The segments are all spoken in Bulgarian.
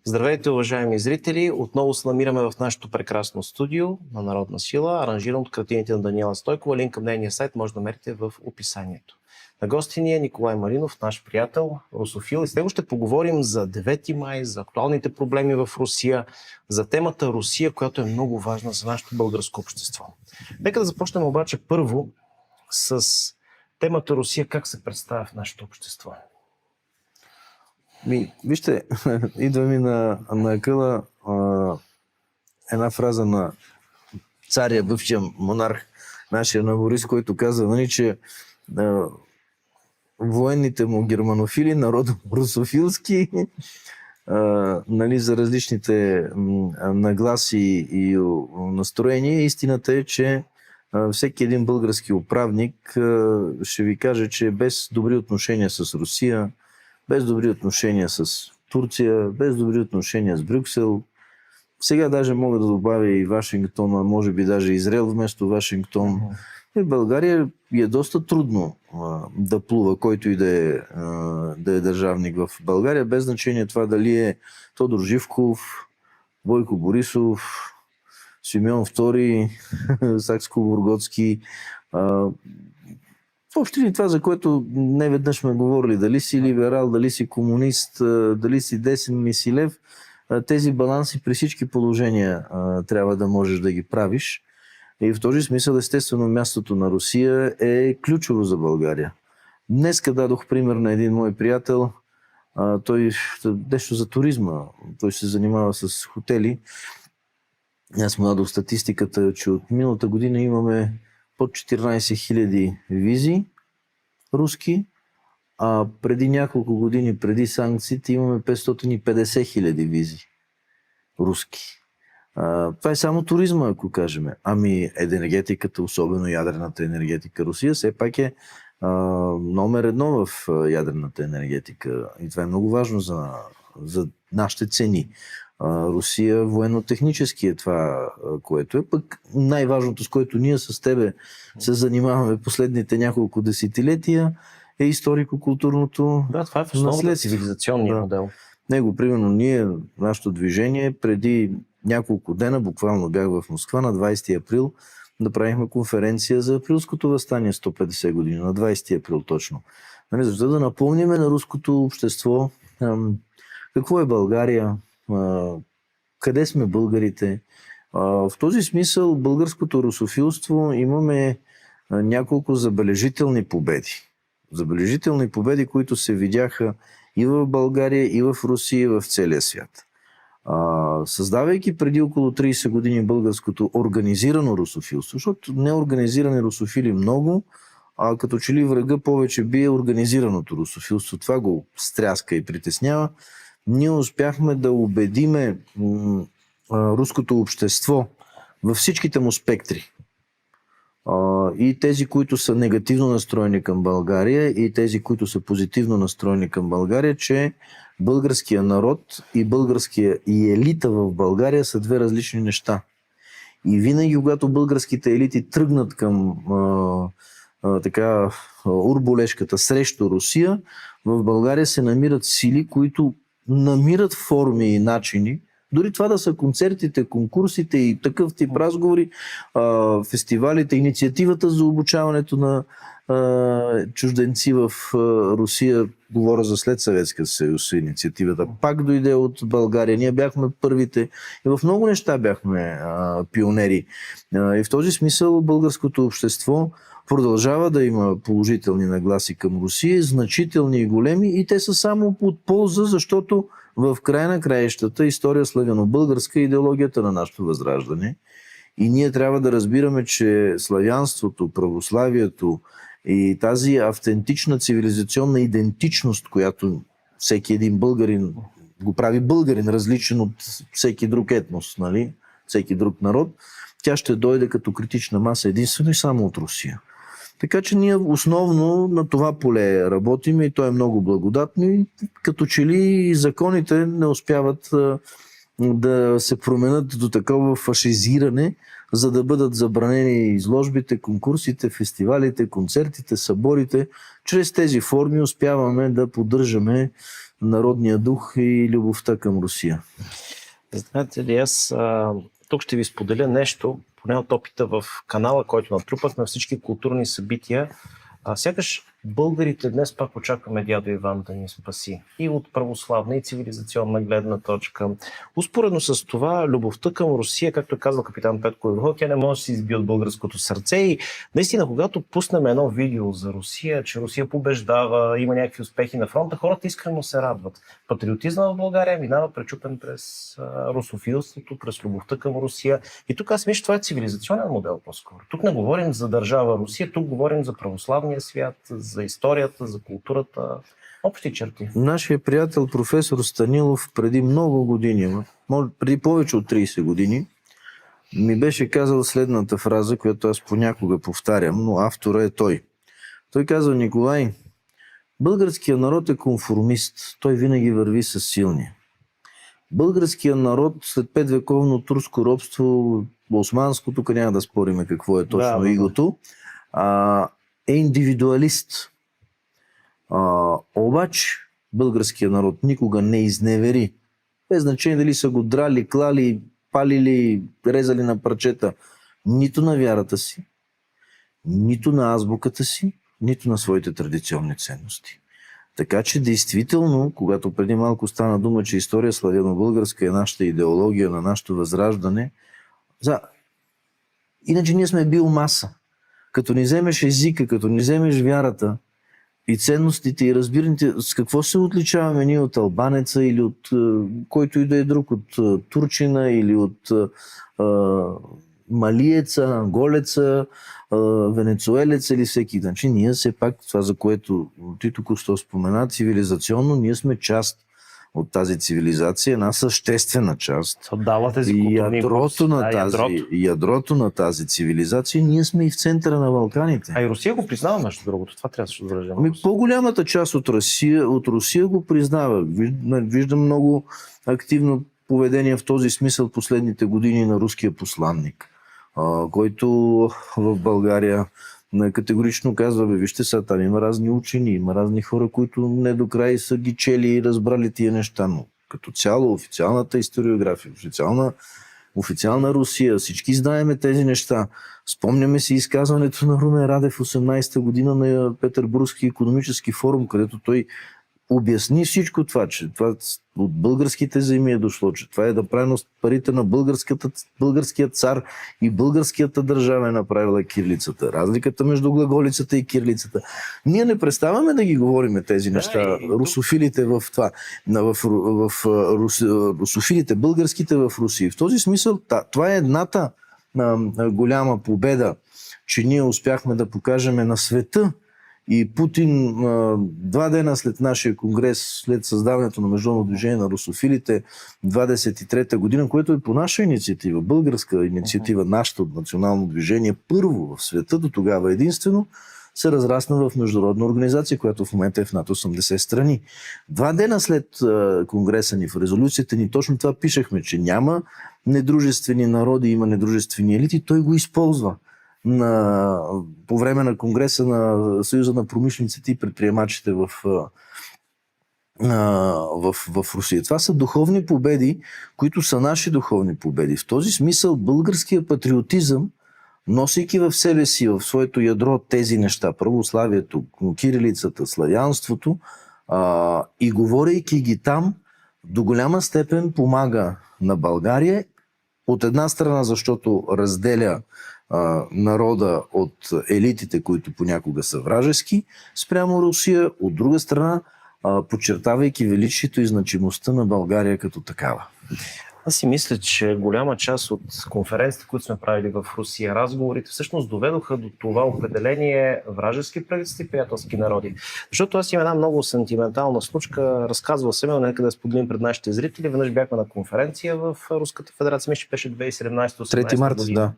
Здравейте, уважаеми зрители! Отново се намираме в нашето прекрасно студио на Народна сила, аранжирано от картините на Даниела Стойкова. Линк към нейния сайт може да намерите в описанието. На гости ни е Николай Маринов, наш приятел, русофил. И с него ще поговорим за 9 май, за актуалните проблеми в Русия, за темата Русия, която е много важна за нашето българско общество. Нека да започнем обаче първо с темата Русия, как се представя в нашето общество. Вижте, идва ми на акъла една фраза на царя, бившия монарх, нашия на Борис, който казва, нали, че военните му германофили, народът русофилски, нали, за различните нагласи и настроения. Истината е, че всеки един български управник ще ви каже, че без добри отношения с Русия, без добри отношения с Турция, без добри отношения с Брюксел. Сега даже мога да добавя и Вашингтон, а може би даже Израел вместо Вашингтон. И България е доста трудно да плува, който и да е държавник в България, без значение това дали е Тодор Живков, Бойко Борисов, Симеон II, Сакско-Бургоцки. Въобще ли това, за което не веднъж сме говорили, дали си либерал, дали си комунист, дали си десен мисилев, тези баланси при всички положения трябва да можеш да ги правиш. И в този смисъл, естествено, мястото на Русия е ключово за България. Днеска дадох пример на един мой приятел, той нещо за туризма, той се занимава с хотели. Аз му дадох статистиката, че от миналата година имаме под 14 000 визи руски, а преди няколко години, преди санкциите, имаме 550 000 визи руски. Това е само туризма, ако кажем. Ами енергетиката, особено ядрената енергетика. Русия все пак е номер едно в ядрената енергетика. И това е много важно за нашите цени. Русия военно-технически е това, което е. Пък най-важното, с което ние с тебе се занимаваме последните няколко десетилетия, е историко-културното това е в основата цивилизационния модел. Него, примерно, нашето движение, преди няколко дена, буквално бях в Москва на 20 април, направихме конференция за априлското въстание 150 години, на 20 април точно. Защо да напомниме на руското общество какво е България, къде сме българите. В този смисъл българското русофилство имаме няколко забележителни победи. Забележителни победи, които се видяха и в България, и в Русия, и в целия свят. Създавайки преди около 30 години българското организирано русофилство, защото неорганизирани русофили много, а като че ли врага повече бие организираното русофилство. Това го стряска и притеснява. Ние успяхме да убедиме руското общество във всичките му спектри. И тези, които са негативно настроени към България, и тези, които са позитивно настроени към България, че българския народ и елита в България са две различни неща. И винаги, когато българските елити тръгнат към урболешката срещу Русия, в България се намират сили, които намират форми и начини, дори това да са концертите, конкурсите и такъв тип разговори, фестивалите, инициативата за обучаването на чужденци в Русия, говоря за след Съветския съюз, инициативата пак дойде от България. Ние бяхме първите и в много неща бяхме пионери. И в този смисъл българското общество продължава да има положителни нагласи към Русия, значителни и големи, и те са само под полза, защото в края на краищата история славяно-българска е идеологията на нашето възраждане. И ние трябва да разбираме, че славянството, православието и тази автентична цивилизационна идентичност, която всеки един българин го прави българин, различен от всеки друг етнос, нали? Всеки друг народ, тя ще дойде като критична маса единствено и само от Русия. Така че ние основно на това поле работим и то е много благодатно и като че ли законите не успяват да се променят до такова фашизиране, за да бъдат забранени изложбите, конкурсите, фестивалите, концертите, съборите. Чрез тези форми успяваме да поддържаме народния дух и любовта към Русия. Знаете ли, аз тук ще ви споделя нещо, поне от опита в канала, който натрупахме всички културни събития. Сякаш българите днес пак очакваме дядо Иван да ни спаси. И от православна и цивилизационна гледна точка. Успоредно с това, любовта към Русия, както е казал капитан Петко Иванов, тя не може да се избие от българското сърце. И наистина, когато пуснем едно видео за Русия, че Русия побеждава, има някакви успехи на фронта, хората искрено се радват. Патриотизма в България минава пречупен през русофилството, през любовта към Русия. И тук аз мисля, че това е цивилизационен модел по-скоро. Тук не говорим за държава Русия, тук говорим за православния свят, за историята, за културата, общи черти. Нашия приятел професор Станилов преди много години, преди повече от 30 години, ми беше казал следната фраза, която аз понякога повтарям, но автора е той. Той казва: Николай, българският народ е конформист, той винаги върви с силния. Българският народ след 5-вековно турско робство, османско, тук няма да спориме какво е точно игото, е индивидуалист. Обаче българският народ никога не изневери. Без значение дали са го драли, клали, палили, резали на парчета. Нито на вярата си, нито на азбуката си, нито на своите традиционни ценности. Така че действително, когато преди малко стана дума, че история славяно-българска е нашата идеология на нашето възраждане, иначе ние сме биомаса. Като ни вземеш езика, като ни вземеш вярата и ценностите и разбирането, с какво се отличаваме ние от албанеца или от който и да е друг, от турчина или от малиеца, анголеца, венецуелеца или всеки. Значи ние все пак, това за което ти току-що спомена, цивилизационно, ние сме част от тази цивилизация, една съществена част. И ядрото на тази цивилизация, ние сме и в центъра на Балканите. А и Русия го признава нещо другото. Това трябва да се отбележим. По-голямата част от Русия го признава. Виждам много активно поведение в този смисъл последните години на руския посланник, който в България категорично казва: вижте сега, там има разни учени, има разни хора, които не до край са ги чели и разбрали тия неща, но като цяло официалната историография, официална Русия, всички знаеме тези неща. Спомняме си изказването на Румен Радев в 18-та година на Петербургски икономически форум, където той обясни всичко това, че това от българските земи е дошло, че това е направено с парите на българския цар и българската държава е направила кирилицата. Разликата между глаголицата и кирилицата. Ние не преставаме да ги говорим тези неща. Русофилите в това, русофилите, българските в Русия. В този смисъл, това е едната голяма победа, че ние успяхме да покажем на света. И Путин 2 дена след нашия конгрес, след създаването на Международно движение на русофилите, 23-та година, което е по наша инициатива, българска инициатива, нашето национално движение, първо в света, до тогава единствено, се разрасна в международна организация, която в момента е в над 80 страни. 2 дена след конгреса ни, в резолюцията ни, точно това пишехме, че няма недружествени народи, има недружествени елити, той го използва. По време на конгреса на Съюза на промишлениците и предприемачите в Русия. Това са духовни победи, които са наши духовни победи. В този смисъл българския патриотизъм, носейки в себе си, в своето ядро тези неща, православието, кирилицата, славянството, и говорейки ги там, до голяма степен помага на България. От една страна, защото разделя народа от елитите, които понякога са вражески спрямо Русия, от друга страна, подчертавайки величието и значимостта на България като такава. Аз си мисля, че голяма част от конференциите, които сме правили в Русия, разговорите всъщност доведоха до това определение вражески правителства и приятелски народи. Защото аз имам една много сентиментална случка, разказвал съм, но нека да споделим пред нашите зрители. Веднъж бяхме на конференция в Руската федерация, мисля, че беше 2017-2018 3 марта, година. да.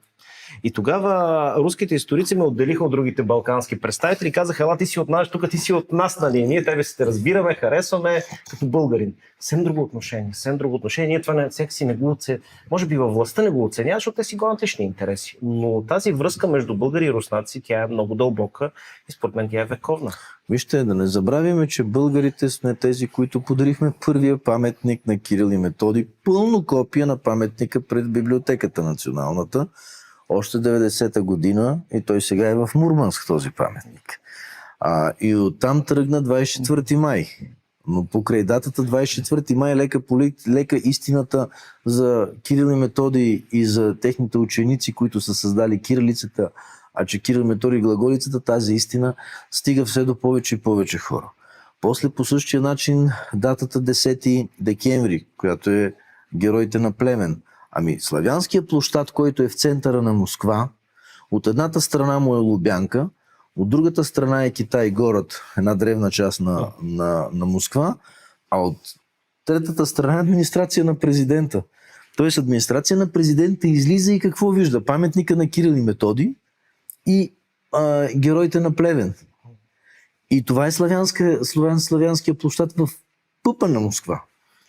И тогава руските историци ме отделиха от другите балкански представители и казаха: ела, ти си от нас, тук ти си от нас, нали? Ние тебе се те разбираме, харесваме като българин. Съвсем друго отношение, съвсем друго отношение. Ние това всеки си не го оценява. Може би във властта не го оценява, защото те си гонят лични интереси. Но тази връзка между българи и руснаци, тя е много дълбока и според мен тя е вековна. Вижте, да не забравяме, че българите сме тези, които подарихме първия паметник на Кирил и Методий, пълно копия на паметника пред библиотеката националната, още 90-та година, и той сега е в Мурманск, този паметник. И оттам тръгна 24 май. Но покрай датата 24 май лека истината за Кирил и Методий и за техните ученици, които са създали кирилицата, а че Кирил и Методий глаголицата, тази истина стига все до повече и повече хора. После по същия начин датата 10 декември, която е героите на Племен. Славянския площад, който е в центъра на Москва, от едната страна му е Лубянка, от другата страна е Китай город, една древна част на Москва, а от третата страна е администрация на президента. Тоест администрация на президента излиза и какво вижда? Паметника на Кирил и Методий и героите на Плевен. И това е славянския площад в пъпа на Москва.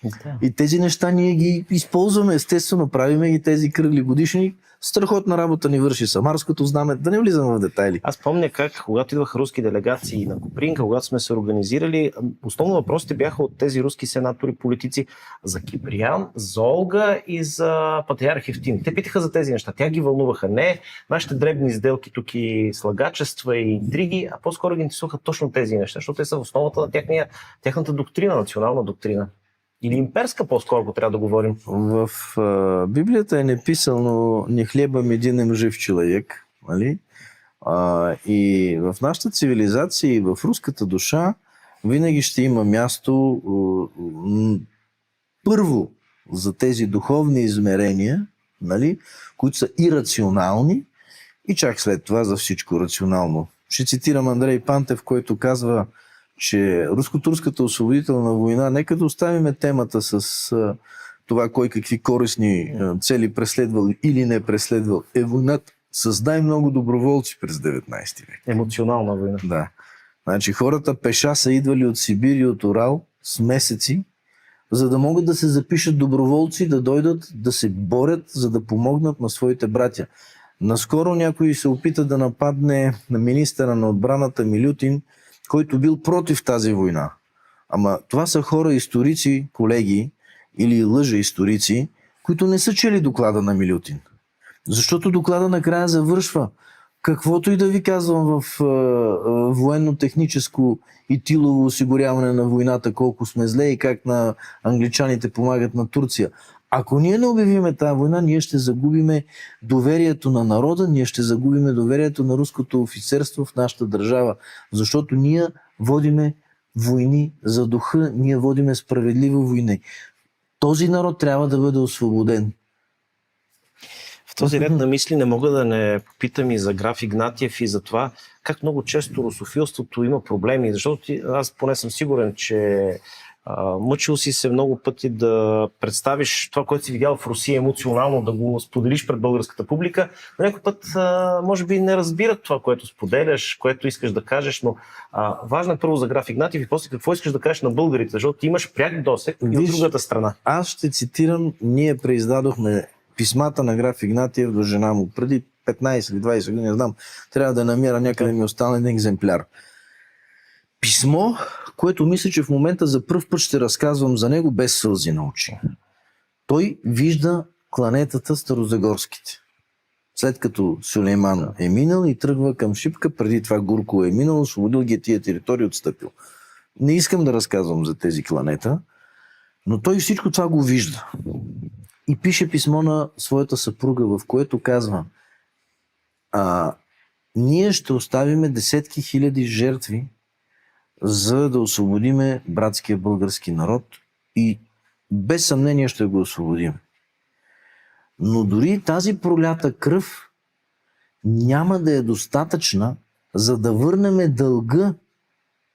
Да. И тези неща ние ги използваме, естествено, правиме ги тези кръгли годишни. Страхотна работа ни върши Самарското знаме, да не влизам в детайли. Аз помня как, когато идваха руски делегации на Копринка, когато сме се организирали, основно въпросите бяха от тези руски сенатори, политици за Киприян, за Олга и за патриарх Евтим. Те питаха за тези неща, тя ги вълнуваха. Не нашите дребни сделки тук и слагачества и интриги, а по-скоро ги интересуваха точно тези неща, защото те са в основата на тяхната доктрина, национална доктрина. Или имперска по-скоро, ако трябва да говорим. В Библията е написано: не хлебом единим жив човек. Нали? И в нашата цивилизация и в руската душа винаги ще има място първо за тези духовни измерения, нали, които са ирационални, и чак след това за всичко рационално. Ще цитирам Андрей Пантев, който казва, че руско-турската освободителна война, нека да оставиме темата с това кой какви корисни цели преследвал или не преследвал, е войната с най-много доброволци през 19 век. Емоционална война. Да. Значи хората пеша са идвали от Сибир и от Урал с месеци, за да могат да се запишат доброволци, да дойдат да се борят, за да помогнат на своите братя. Наскоро някой се опита да нападне на министъра на отбраната Милютин, който бил против тази война. Ама това са хора, историци, колеги или лъжеисторици, които не са чели доклада на Милютин. Защото доклада накрая завършва: каквото и да ви казвам в военно-техническо и тилово осигуряване на войната, колко сме зле и как на англичаните помагат на Турция. Ако ние не обявиме тази война, ние ще загубиме доверието на народа, ние ще загубиме доверието на руското офицерство в нашата държава, защото ние водиме войни за духа, ние водиме справедливо войни. Този народ трябва да бъде освободен. В този ред на мисли не мога да не попитам и за граф Игнатиев и за това как много често русофилството има проблеми, защото аз поне съм сигурен, че мъчил си се много пъти да представиш това, което си видял в Русия емоционално, да го споделиш пред българската публика. Но някой път може би не разбират това, което споделяш, което искаш да кажеш, но важно е първо за граф Игнатиев и после какво искаш да кажеш на българите, защото ти имаш пряк досег и от другата страна. Аз ще цитирам, ние преиздадохме писмата на граф Игнатиев до жена му преди 15 или 20 години, не знам, трябва да намеря някъде ми остане един екземпляр. Писмо, което мисля, че в момента за пръв път ще разказвам за него без сълзи на очи. Той вижда кланетата Старозагорските. След като Сюлейман е минал и тръгва към Шипка, преди това Гурко е минал, освободил ги тия територии, отстъпил. Не искам да разказвам за тези кланета, но той всичко това го вижда. И пише писмо на своята съпруга, в което казва: ние ще оставиме десетки хиляди жертви, за да освободиме братския български народ, и без съмнение ще го освободим. Но дори тази пролята кръв няма да е достатъчна, за да върнем дълга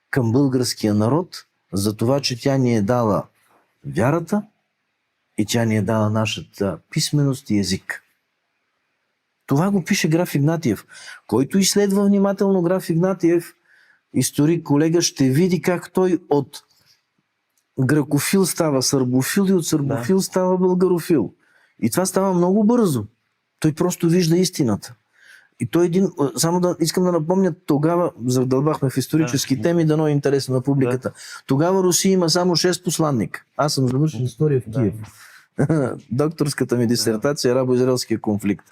към българския народ, за това, че тя ни е дала вярата и тя ни е дала нашата писменост и език. Това го пише Граф Игнатиев. Който изследва внимателно Граф Игнатиев, историк, колега, ще види как той от гръкофил става сърбофил и от сърбофил става българофил. И това става много бързо. Той просто вижда истината. И той само искам да напомня, тогава, задълбахме в исторически теми, дано е интересно на публиката. Тогава Русия има само 6 посланника. Аз съм завършил история в Киев. Докторската ми дисертация е арабо-израелския конфликт.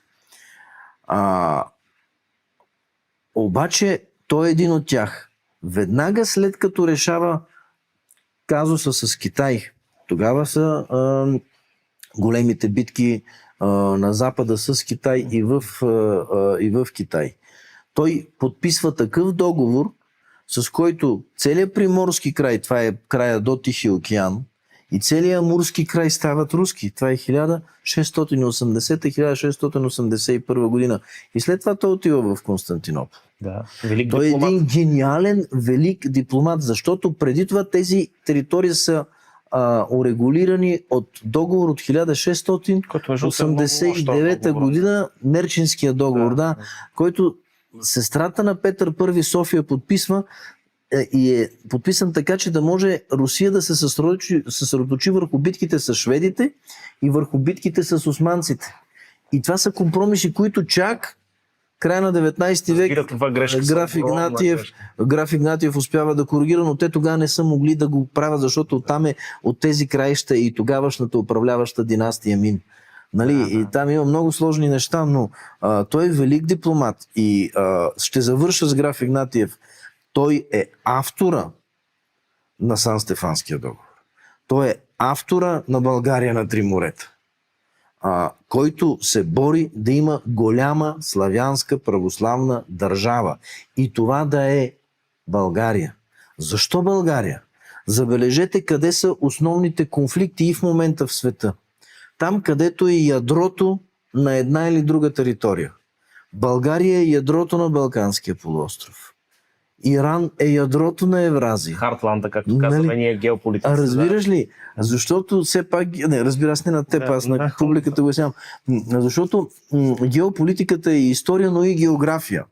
Обаче той е един от тях. Веднага след като решава казуса с Китай, тогава са големите битки на Запада с Китай и в Китай. Той подписва такъв договор, с който целият приморски край, това е края до Тихия океан, и целият амурски край стават руски. Това е 1680-1681 година. И след това той отива в Константинопол. Да. Той е един гениален, велик дипломат, защото преди това тези територии са урегулирани от договор от 1689 година, Нерчинския договор, който сестрата на Петър I София подписва и е подписан така, че да може Русия да се съсредоточи върху битките с шведите и върху битките с османците. И това са компромиси, които чак края на 19 век Граф Игнатиев успява да коригира, но те тогава не са могли да го правят, защото там е от тези краища и тогавашната управляваща династия Мин. Нали? И там има много сложни неща, но той е велик дипломат. И ще завърша с Граф Игнатиев. Той е автора на Сан-Стефанския договор. Той е автора на България на три морета, който се бори да има голяма славянска православна държава. И това да е България. Защо България? Забележете къде са основните конфликти и в момента в света. Там, където е ядрото на една или друга територия. България е ядрото на Балканския полуостров. Иран е ядрото на Евразия. Хартланда, както казваме, ние геополитици. Разбираш ли? Защото все пак... разбира се, не на теб, аз на публиката го сям. Защото геополитиката е история, но и география.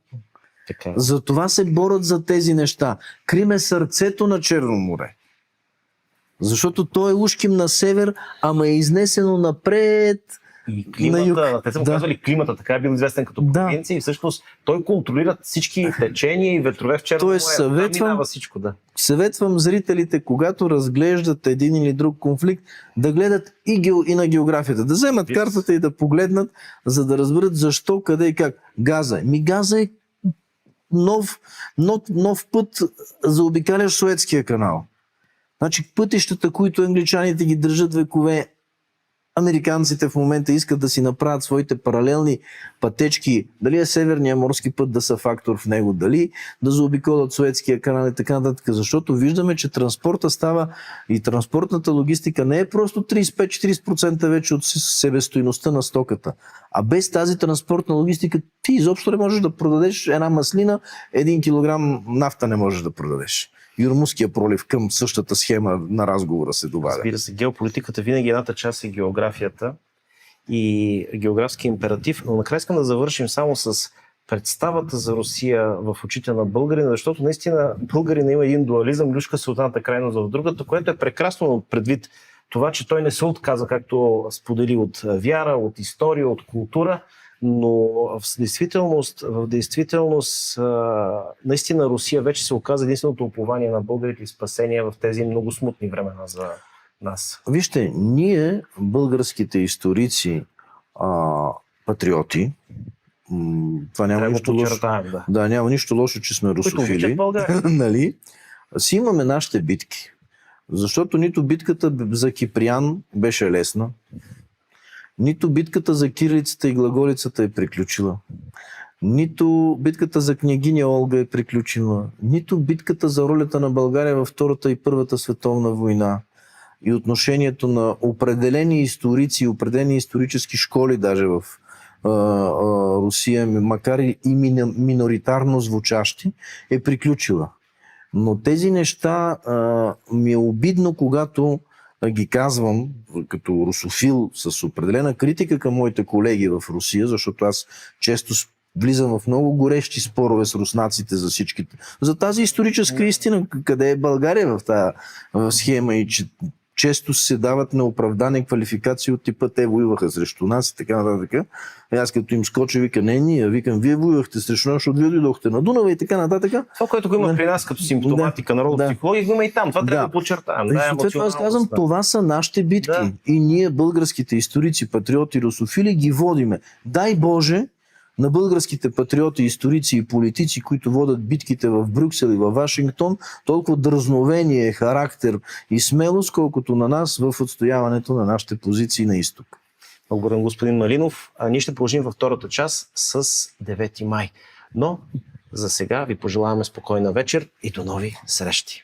Така. Затова се борят за тези неща. Крим е сърцето на Черно море. Защото то е ушким на север, ама е изнесено напред. И климата, те са му казвали климата, така е бил известен като провинция и всъщност той контролира всички течения и ветрове в Черно море. Съветвам зрителите, когато разглеждат един или друг конфликт, да гледат и на географията, да вземат картата и да погледнат, за да разберат защо, къде и как. Газа. Газа е нов път за обикаляш Суетския канал. Значи пътищата, които англичаните ги държат векове, американците в момента искат да си направят своите паралелни пътечки, дали е Северния морски път да са фактор в него, дали да заобиколят Суетския канал и така нататък, защото виждаме, че транспорта става и транспортната логистика не е просто 35-40% вече от себестойността на стоката, а без тази транспортна логистика ти изобщо не можеш да продадеш една маслина, 1 килограм нафта не можеш да продадеш. Юрмуския пролив към същата схема на разговора се добавя. Разбира се, геополитиката винаги едната част е географията и географски императив, но накрая искам да завършим само с представата за Русия в очите на българина, защото наистина българина има един дуализъм, люшка се от едната крайност в другата, което е прекрасно предвид това, че той не се отказа, както сподели, от вяра, от история, от култура, но в действителност наистина Русия вече се оказа единственото упование на българите и спасение в тези много смутни времена за нас. Вижте, ние, българските историци, патриоти, това няма нищо лошо. Няма нищо лошо, че сме русофили. Нали? Си имаме нашите битки. Защото нито битката за Киприян беше лесна, нито битката за кирилицата и глаголицата е приключила, нито битката за княгиня Олга е приключила, нито битката за ролята на България във Втората и Първата световна война и отношението на определени историци, определени исторически школи даже в Русия, макар и миноритарно звучащи, е приключила. Но тези неща ми е обидно, когато ги казвам като русофил с определена критика към моите колеги в Русия, защото аз често влизам в много горещи спорове с руснаците за всичките. За тази историческа истина, къде е България в тази схема и че често се дават неоправдани квалификации от типа те воюваха срещу нас и така нататък. И аз като им скоча, вика, не, ние, викам, вие воювахте срещу нас, защото вие дойдохте на Дунава и така нататък. Това, което го има при нас като симптоматика, народна психология, го има и там. Това трябва да подчертаем. Това аз казвам, това са нашите битки. И ние, българските историци, патриоти, русофили, ги водиме. Дай Боже, на българските патриоти, историци и политици, които водят битките в Брюксел и във Вашингтон, толкова дръзновение, характер и смелост, колкото на нас в отстояването на нашите позиции на изток. Благодаря, господин Малинов. Ние ще продължим във втората част с 9 май. Но за сега ви пожелаваме спокойна вечер и до нови срещи.